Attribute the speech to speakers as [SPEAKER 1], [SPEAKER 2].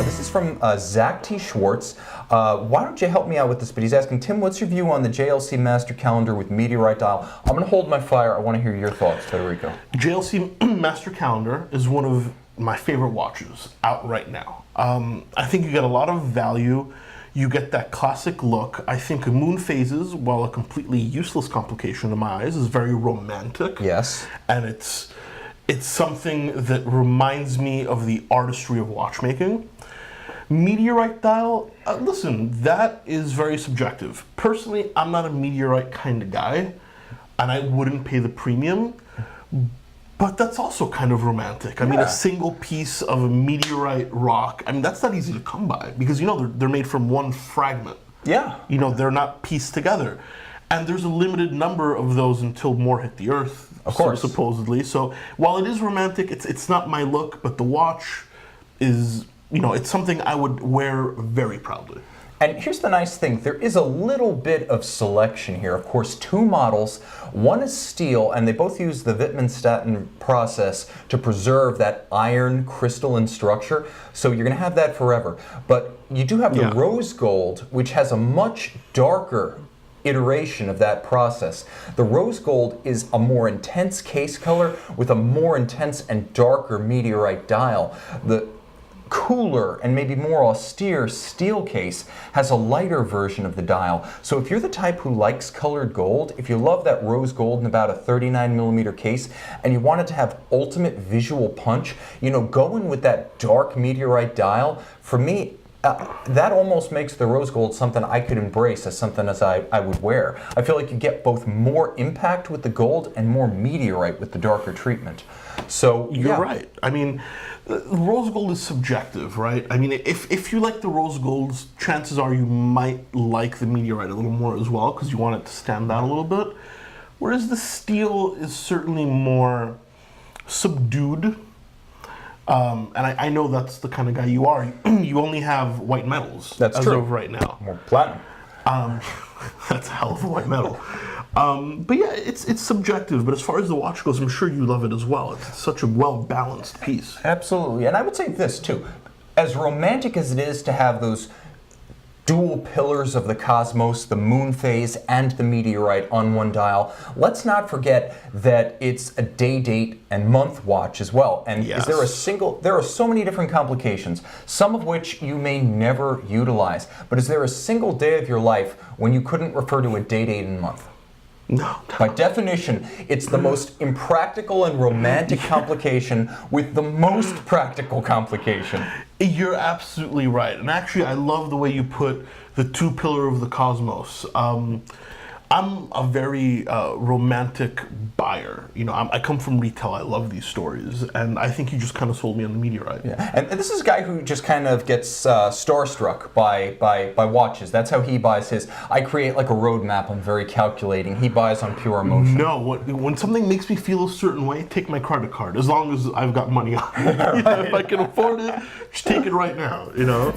[SPEAKER 1] This is from Zach T. Schwartz. Why don't you help me out with this? But he's asking, Tim, what's your view on the JLC Master Calendar with Meteorite dial? I'm going to hold my fire. I want to hear your thoughts, Federico.
[SPEAKER 2] JLC Master Calendar is one of my favorite watches out right now. I think you get a lot of value. You get that classic look. I think moon phases, while a completely useless complication in my eyes, is very romantic.
[SPEAKER 1] Yes.
[SPEAKER 2] And it's something that reminds me of the artistry of watchmaking. Meteorite dial, listen, that is very subjective. Personally, I'm not a meteorite kind of guy, and I wouldn't pay the premium, but that's also kind of romantic. I mean, a single piece of a meteorite rock, I mean, that's not easy to come by, because, you know, they're made from one fragment.
[SPEAKER 1] Yeah.
[SPEAKER 2] You know, they're not pieced together. And there's a limited number of those until more hit the earth,
[SPEAKER 1] of course,
[SPEAKER 2] supposedly. So while it is romantic, it's not my look, but the watch is, you know, it's something I would wear very proudly.
[SPEAKER 1] And here's the nice thing, there is a little bit of selection here. Of course, two models. One is steel, and they both use the Wittmann-Statten process to preserve that iron crystalline structure. So you're going to have that forever. But you do have the rose gold, which has a much darker iteration of that process. The rose gold is a more intense case color with a more intense and darker meteorite dial. The cooler and maybe more austere steel case has a lighter version of the dial. So if you're the type who likes colored gold, if you love that rose gold in about a 39mm case and you want it to have ultimate visual punch, you know, going with that dark meteorite dial, for me, that almost makes the rose gold something I could embrace as something as I would wear. I feel like you get both more impact with the gold and more meteorite with the darker treatment. So
[SPEAKER 2] you're right. I mean, rose gold is subjective, right? I mean, if you like the rose golds, chances are you might like the meteorite a little more as well because you want it to stand out a little bit. Whereas the steel is certainly more subdued. And I know that's the kind of guy you are. You only have white metals as of right now.
[SPEAKER 1] More platinum.
[SPEAKER 2] That's a hell of a white metal. But yeah, it's subjective. But as far as the watch goes, I'm sure you love it as well. It's such a well-balanced piece.
[SPEAKER 1] Absolutely. And I would say this, too. As romantic as it is to have those dual pillars of the cosmos, the moon phase and the meteorite on one dial, let's not forget that it's a day, date, and month watch as well. And is there a single, there are so many different complications, some of which you may never utilize, but is there a single day of your life when you couldn't refer to a day, date, and month?
[SPEAKER 2] No.
[SPEAKER 1] By definition, it's the most impractical and romantic complication with the most practical complication.
[SPEAKER 2] You're absolutely right. And actually, I love the way you put the two pillar of the cosmos. I'm a very romantic buyer. You know, I come from retail. I love these stories, and I think you just kind of sold me on the meteorite.
[SPEAKER 1] Yeah, and this is a guy who just kind of gets starstruck by watches. That's how he buys his. I create like a roadmap. I'm very calculating. He buys on pure emotion.
[SPEAKER 2] No, when something makes me feel a certain way, take my credit card. As long as I've got money on it. If I can afford it, just take it right now. You know.